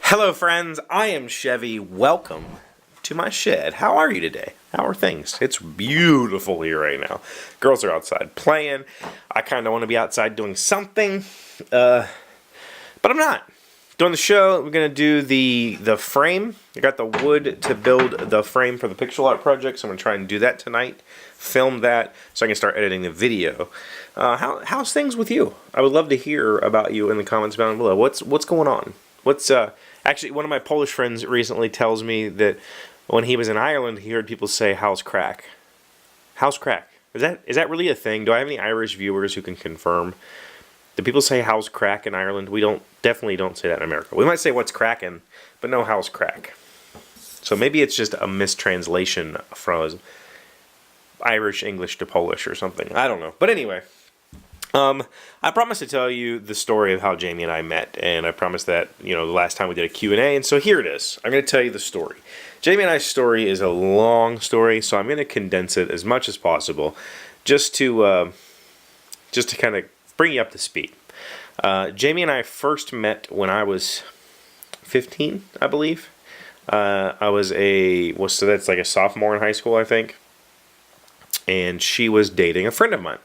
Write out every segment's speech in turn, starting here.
Hello friends, I am Chevee. Welcome to my shed. How are you today? How are things? It's beautiful here right now. Girls are outside playing. I kind of want to be outside doing something, but I'm not. Doing the show, we're going to do the frame. I got the wood to build the frame for the pixel art project, so I'm going to try and do that tonight. Film that so I can start editing the video. How's things with you? I would love to hear about you in the comments down below. What's going on? Actually, one of my Polish friends recently tells me that when he was in Ireland, he heard people say, "How's crack?" How's crack? Is that really a thing? Do I have any Irish viewers who can confirm? Do people say "How's crack" in Ireland? We definitely don't say that in America. We might say "What's crackin'," but no "How's crack." So maybe it's just a mistranslation from Irish English to Polish or something. I don't know. But anyway. I promised to tell you the story of how Jamie and I met, and I promised that, the last time we did a Q&A, and so here it is. I'm going to tell you the story. Jamie and I's story is a long story, so I'm going to condense it as much as possible, just to kind of bring you up to speed. Jamie and I first met when I was 15, I believe. So that's like a sophomore in high school, I think, and she was dating a friend of mine.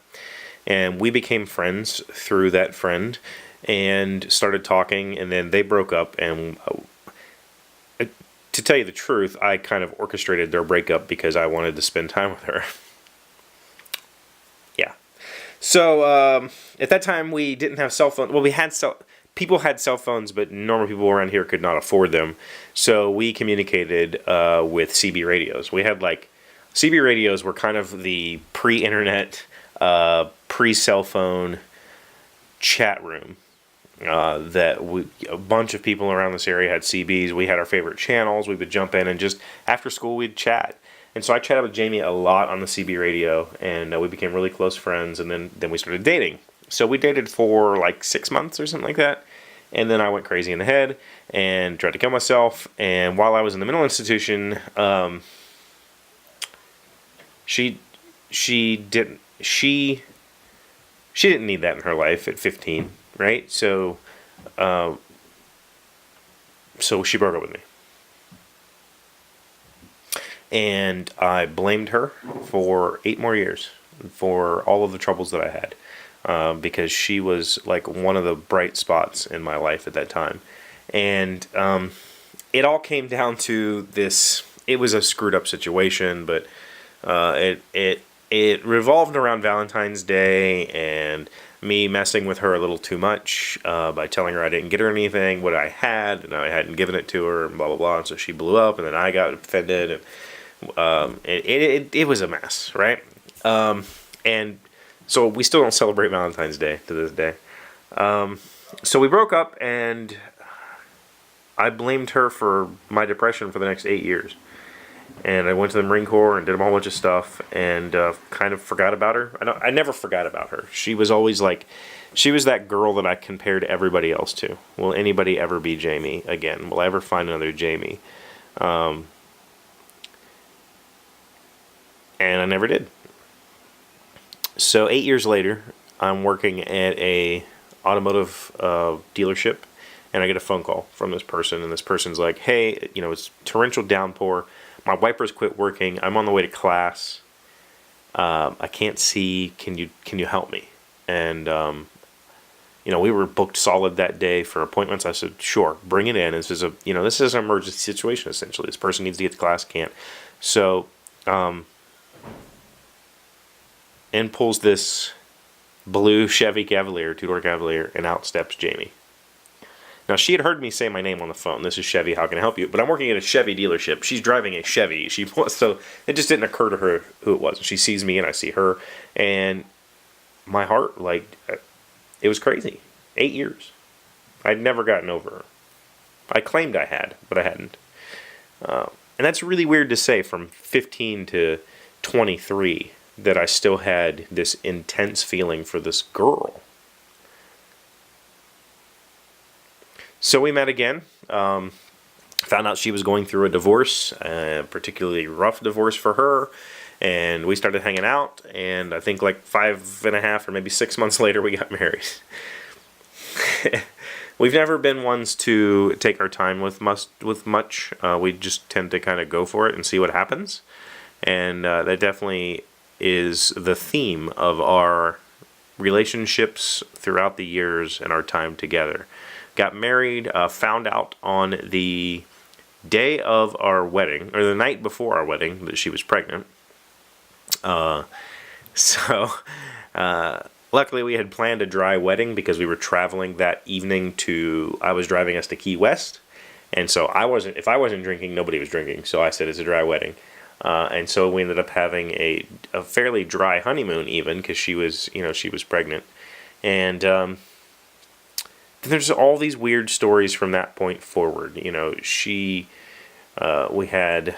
And we became friends through that friend and started talking, and then they broke up, and to tell you the truth, I kind of orchestrated their breakup because I wanted to spend time with her. Yeah. So at that time, we didn't have cell phones. Well, people had cell phones, but normal people around here could not afford them. So we communicated with CB radios. We had CB radios were kind of the pre-internet, pre-cell phone chat room a bunch of people around this area had CBs. We had our favorite channels. We would jump in and just after school we'd chat. And so I chatted with Jamie a lot on the CB radio, and we became really close friends, and then we started dating. So we dated for like 6 months or something like that, and then I went crazy in the head and tried to kill myself. And while I was in the mental institution, she didn't need that in her life at 15, right? So she broke up with me. And I blamed her for 8 more years for all of the troubles that I had, because she was like one of the bright spots in my life at that time. And it all came down to this. It was a screwed up situation, but it revolved around Valentine's Day and me messing with her a little too much by telling her I didn't get her anything, what I had, and I hadn't given it to her, and blah, blah, blah. And so she blew up, and then I got offended, and it was a mess, right? And so we still don't celebrate Valentine's Day to this day. So we broke up, and I blamed her for my depression for the next 8 years. And I went to the Marine Corps and did a whole bunch of stuff, and kind of forgot about her. I never forgot about her. She was always she was that girl that I compared everybody else to. Will anybody ever be Jamie again? Will I ever find another Jamie? And I never did. So 8 years later, I'm working at a automotive dealership, and I get a phone call from this person, and this person's like, "Hey, it's torrential downpour. My wipers quit working. I'm on the way to class. I can't see. Can you help me?" And we were booked solid that day for appointments. I said, "Sure, bring it in. This is an emergency situation essentially. This person needs to get to class, can't." So, in pulls this blue Chevy Cavalier, 2-door Cavalier, and out steps Jamie. Now, she had heard me say my name on the phone. "This is Chevee, how can I help you?" But I'm working at a Chevy dealership. She's driving a Chevy. So it just didn't occur to her who it was. She sees me and I see her. And my heart, it was crazy. 8 years. I'd never gotten over her. I claimed I had, but I hadn't. And that's really weird to say from 15 to 23 that I still had this intense feeling for this girl. So we met again, found out she was going through a divorce, a particularly rough divorce for her, and we started hanging out, and I think like 5.5 or maybe 6 months later we got married. We've never been ones to take our time with much. We just tend to kind of go for it and see what happens, and that definitely is the theme of our relationships throughout the years and our time together. Got married, found out on the day of our wedding, or the night before our wedding, that she was pregnant. So luckily we had planned a dry wedding because we were traveling that evening I was driving us to Key West. And so if I wasn't drinking, nobody was drinking. So I said it's a dry wedding. And so we ended up having a fairly dry honeymoon even, because she was pregnant. And there's all these weird stories from that point forward. We had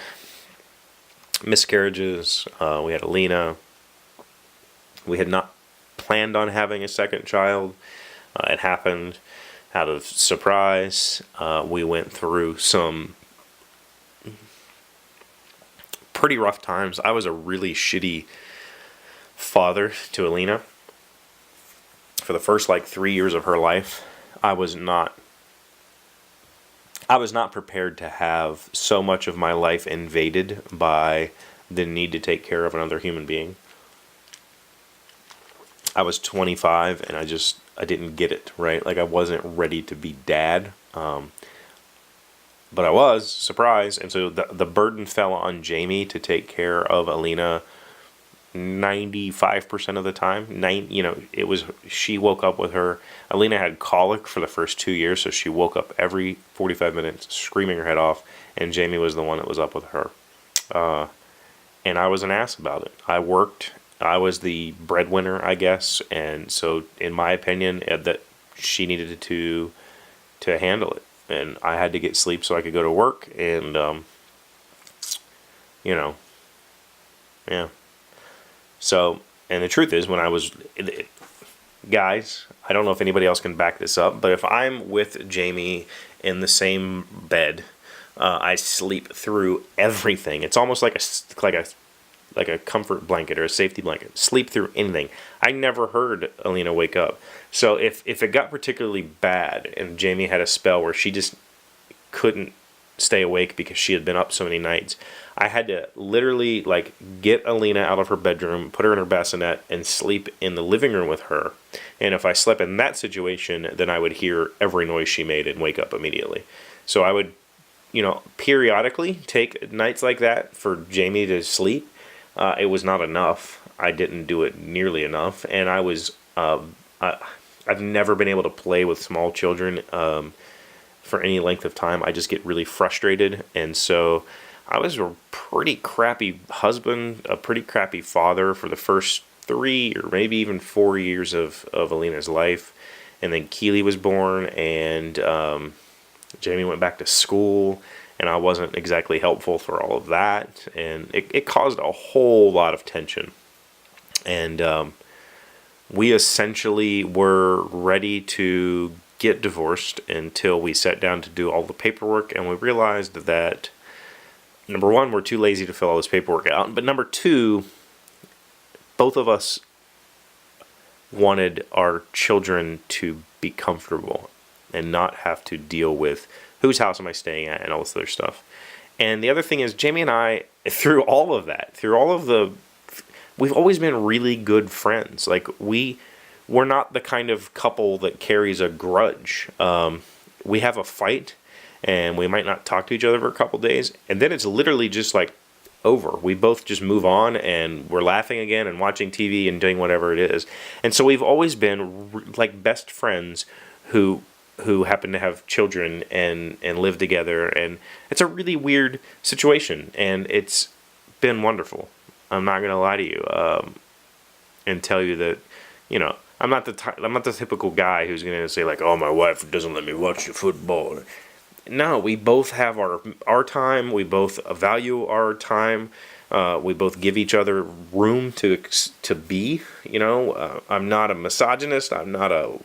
miscarriages. We had Alina. We had not planned on having a second child. It happened out of surprise. We went through some pretty rough times. I was a really shitty father to Alina. For the first 3 years of her life, I was not prepared to have so much of my life invaded by the need to take care of another human being. I was 25 and I didn't get it, right? I wasn't ready to be dad. But I was, surprise. And so the burden fell on Jayme to take care of Alina 95% of the time. She woke up with her. Alina had colic for the first 2 years, so she woke up every 45 minutes screaming her head off, and Jayme was the one that was up with her. And I was an ass about it. I worked. I was the breadwinner, I guess, and so in my opinion, that she needed to handle it. And I had to get sleep so I could go to work, and, yeah. So, and the truth is, guys, I don't know if anybody else can back this up, but if I'm with Jayme in the same bed, I sleep through everything. It's almost like a comfort blanket or a safety blanket. Sleep through anything. I never heard Alina wake up. So if it got particularly bad and Jayme had a spell where she just couldn't stay awake because she had been up so many nights, I had to literally get Alina out of her bedroom, put her in her bassinet, and sleep in the living room with her. And if I slept in that situation, then I would hear every noise she made and wake up immediately. So I would, periodically take nights like that for Jayme to sleep. It was not enough. I didn't do it nearly enough, and I've never been able to play with small children for any length of time. I just get really frustrated, and so I was a pretty crappy husband, a pretty crappy father for the first 3 or maybe even 4 years of Alina's life. And then Keely was born, and Jayme went back to school, and I wasn't exactly helpful for all of that, and it caused a whole lot of tension. And we essentially were ready to get divorced until we sat down to do all the paperwork, and we realized that, number one, we're too lazy to fill all this paperwork out, but number two, both of us wanted our children to be comfortable and not have to deal with whose house am I staying at and all this other stuff. And the other thing is, Jayme and I, through all of that, we've always been really good friends. We're not the kind of couple that carries a grudge. We have a fight, and we might not talk to each other for a couple days, and then it's literally just over. We both just move on, and we're laughing again and watching TV and doing whatever it is. And so we've always been best friends who happen to have children and live together, and it's a really weird situation, and it's been wonderful. I'm not gonna lie to you and tell you that I'm not the typical guy who's gonna say oh, my wife doesn't let me watch the football. No, we both have our time. We both value our time. We both give each other room to I'm not a misogynist. I'm not a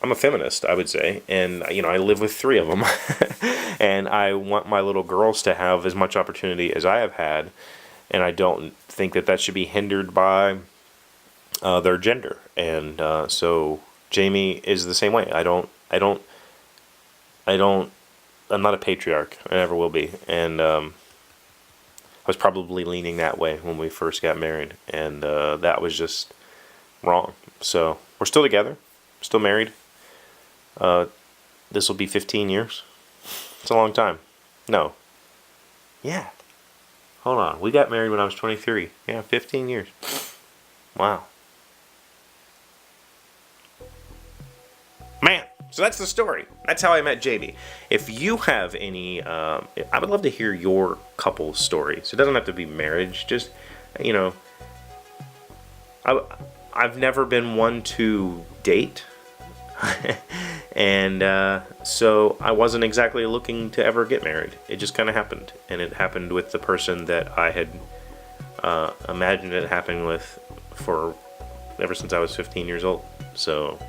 I'm I'm a feminist, I would say, and I live with 3 of them, and I want my little girls to have as much opportunity as I have had, and I don't think that should be hindered by their gender. And so Jayme is the same way. I'm not a patriarch. I never will be, and I was probably leaning that way when we first got married, and that was just wrong. So we're still together, still married. This will be 15 years. It's a long time. No. Yeah. Hold on. We got married when I was 23. Yeah, 15 years. Wow. Man. So that's the story. That's how I met Jayme. If you have any, I would love to hear your couple stories. It doesn't have to be marriage. Just, I've never been one to date. And so I wasn't exactly looking to ever get married. It just kind of happened. And it happened with the person that I had imagined it happening with for ever since I was 15 years old. So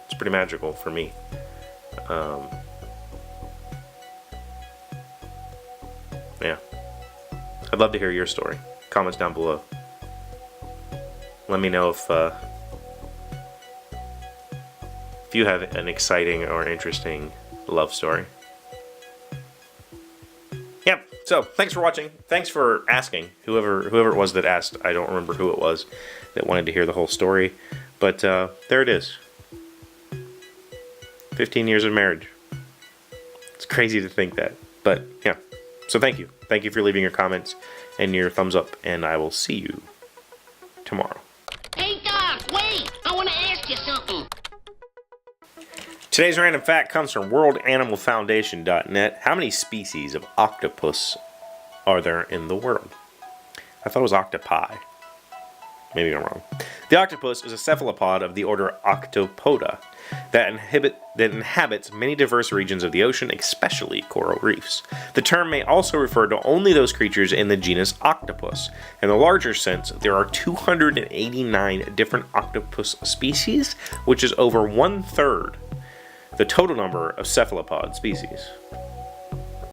it's pretty magical for me. Yeah. I'd love to hear your story. Comments down below. Let me know if you have an exciting or interesting love story. Yep. So thanks for watching. Thanks for asking. Whoever it was that asked. I don't remember who it was that wanted to hear the whole story. But there it is. 15 years of marriage. It's crazy to think that. But yeah. So thank you. Thank you for leaving your comments and your thumbs up. And I will see you tomorrow. Hey, Doc, wait! I want to ask you something. Today's random fact comes from worldanimalfoundation.net. How many species of octopus are there in the world? I thought it was octopi. Maybe I'm wrong. The octopus is a cephalopod of the order Octopoda that inhabits many diverse regions of the ocean, especially coral reefs. The term may also refer to only those creatures in the genus Octopus. In the larger sense, there are 289 different octopus species, which is over 1/3 the total number of cephalopod species.